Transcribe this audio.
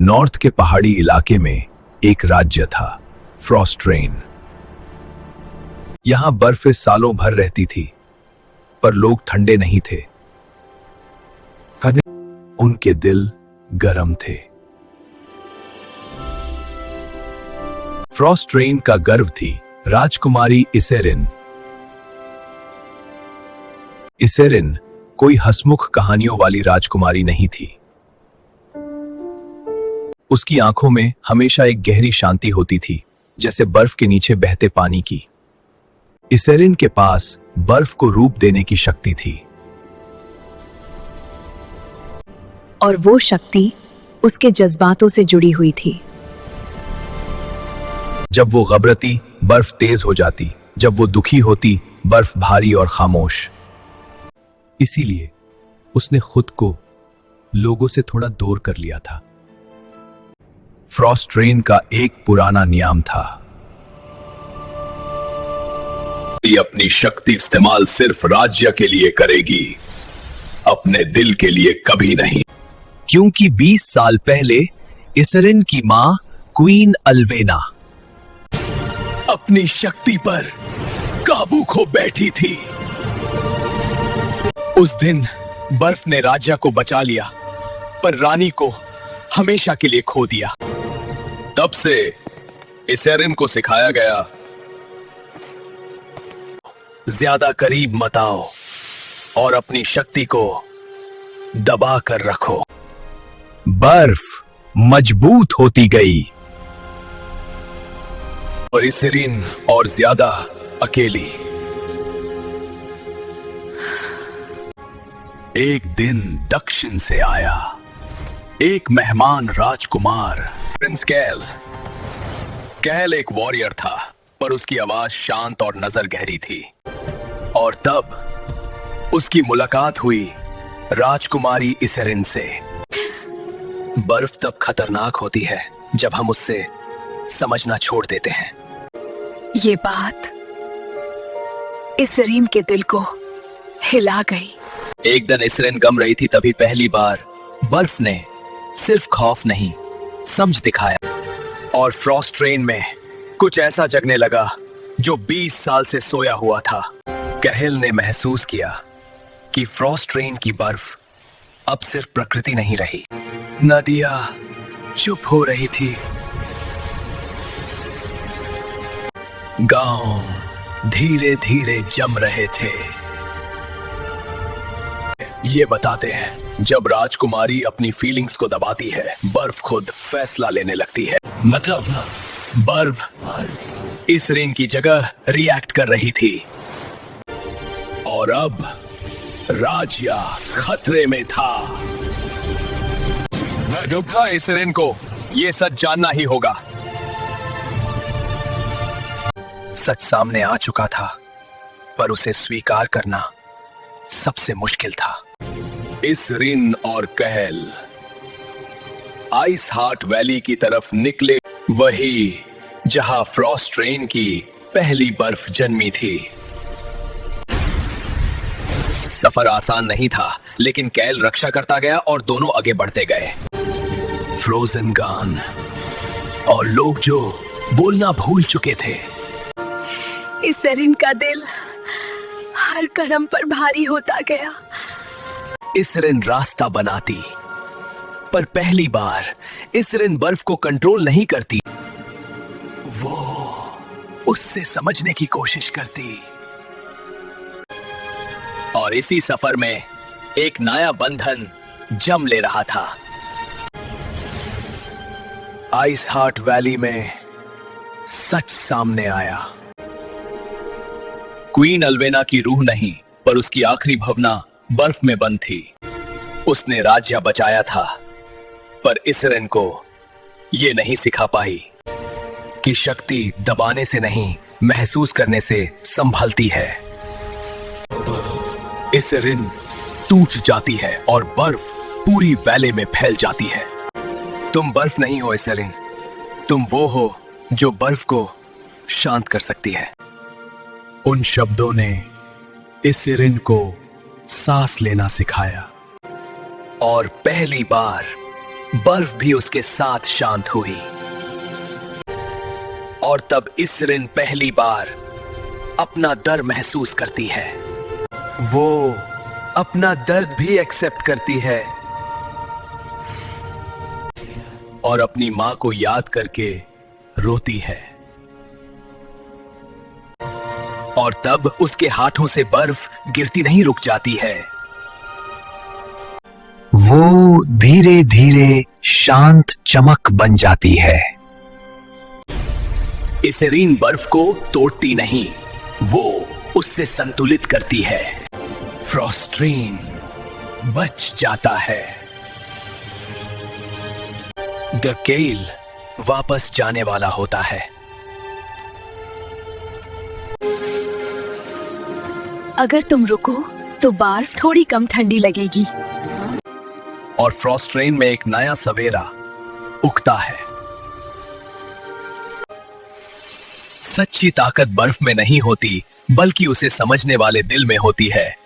North के पहाड़ी इलाके में एक राज्य था, फ्रॉस्ट्रेन। यहां बर्फ सालों भर रहती थी, पर लोग ठंडे नहीं थे। उनके दिल गर्म थे। फ्रॉस्ट्रेन का गर्व थी राजकुमारी इसेरिन। इसेरिन कोई हंसमुख कहानियों वाली राजकुमारी नहीं थी। उसकी आंखों में हमेशा एक गहरी शांति होती थी, जैसे बर्फ के नीचे बहते पानी की। इसेरिन के पास बर्फ को रूप देने की शक्ति थी, और वो शक्ति उसके जज्बातों से जुड़ी हुई थी। जब वो घबराती, बर्फ तेज हो जाती। जब वो दुखी होती, बर्फ भारी और खामोश। इसीलिए उसने खुद को लोगों से थोड़ा दूर कर लिया था। फ्रॉस्ट्रेन का एक पुराना नियम था, ये अपनी शक्ति इस्तेमाल सिर्फ राज्य के लिए करेगी, अपने दिल के लिए कभी नहीं। क्योंकि 20 साल पहले इसेरिन की मां क्वीन अल्वेना अपनी शक्ति पर काबू खो बैठी थी। उस दिन बर्फ ने राज्य को बचा लिया, पर रानी को हमेशा के लिए खो दिया। तब से इसेरिन को सिखाया गया, ज्यादा करीब मत आओ और अपनी शक्ति को दबा कर रखो। बर्फ मजबूत होती गई और इसेरिन और ज्यादा अकेली। एक दिन दक्षिण से आया एक मेहमान राजकुमार, प्रिंस कैल। कैल एक वॉरियर था, पर उसकी आवाज शांत और नजर गहरी थी। और तब उसकी मुलाकात हुई राजकुमारी इसेरिन से। बर्फ तब खतरनाक होती है जब हम उससे समझना छोड़ देते हैं। ये बात इसेरिन के दिल को हिला गई। एक दिन इसेरिन गम रही थी, तभी पहली बार बर्फ ने सिर्फ खौफ नहीं, समझ दिखाया। और फ्रॉस्ट्रेन में कुछ ऐसा जगने लगा जो 20 साल से सोया हुआ था। कैल ने महसूस किया कि फ्रॉस्ट्रेन की बर्फ अब सिर्फ प्रकृति नहीं रही। नदियां चुप हो रही थी, गांव धीरे धीरे जम रहे थे। ये बताते हैं, जब राजकुमारी अपनी फीलिंग्स को दबाती है, बर्फ खुद फैसला लेने लगती है। मतलब बर्फ इसेरिन की जगह रिएक्ट कर रही थी। और अब राज्य खतरे में था। इसेरिन को यह सच जानना ही होगा। सच सामने आ चुका था, पर उसे स्वीकार करना सबसे मुश्किल था। इसेरिन और कैल आइस हार्ट वैली की तरफ निकले, वही जहां फ्रॉस्ट्रेन की पहली बर्फ जन्मी थी। सफर आसान नहीं था, लेकिन कैल रक्षा करता गया और दोनों आगे बढ़ते गए। फ्रोजन गान और लोग जो बोलना भूल चुके थे। इसेरिन का दिल हर कदम पर भारी होता गया। इसेरिन रास्ता बनाती, पर पहली बार इसेरिन बर्फ को कंट्रोल नहीं करती। वो उससे समझने की कोशिश करती। और इसी सफर में एक नया बंधन जम ले रहा था। आइस हार्ट वैली में सच सामने आया। क्वीन अल्वेना की रूह नहीं, पर उसकी आखिरी भावना बर्फ में बंद थी। उसने राज्य बचाया था, पर इसेरिन को यह नहीं सिखा पाई कि शक्ति दबाने से नहीं, महसूस करने से संभलती है। इसेरिन टूट जाती है और बर्फ पूरी वैली में फैल जाती है। तुम बर्फ नहीं हो इसेरिन, तुम वो हो जो बर्फ को शांत कर सकती है। उन शब्दों ने इसेरिन को सांस लेना सिखाया। और पहली बार बर्फ भी उसके साथ शांत हुई। और तब इसरिन पहली बार अपना डर महसूस करती है। वो अपना दर्द भी एक्सेप्ट करती है और अपनी मां को याद करके रोती है। और तब उसके हाथों से बर्फ गिरती नहीं रुक जाती है। वो धीरे धीरे शांत चमक बन जाती है। इसरीन बर्फ को तोड़ती नहीं, वो उससे संतुलित करती है। फ्रॉस्ट्रेन बच जाता है। द केल वापस जाने वाला होता है। अगर तुम रुको तो बर्फ थोड़ी कम ठंडी लगेगी। और फ्रॉस्ट्रेन में एक नया सवेरा उगता है। सच्ची ताकत बर्फ में नहीं होती, बल्कि उसे समझने वाले दिल में होती है।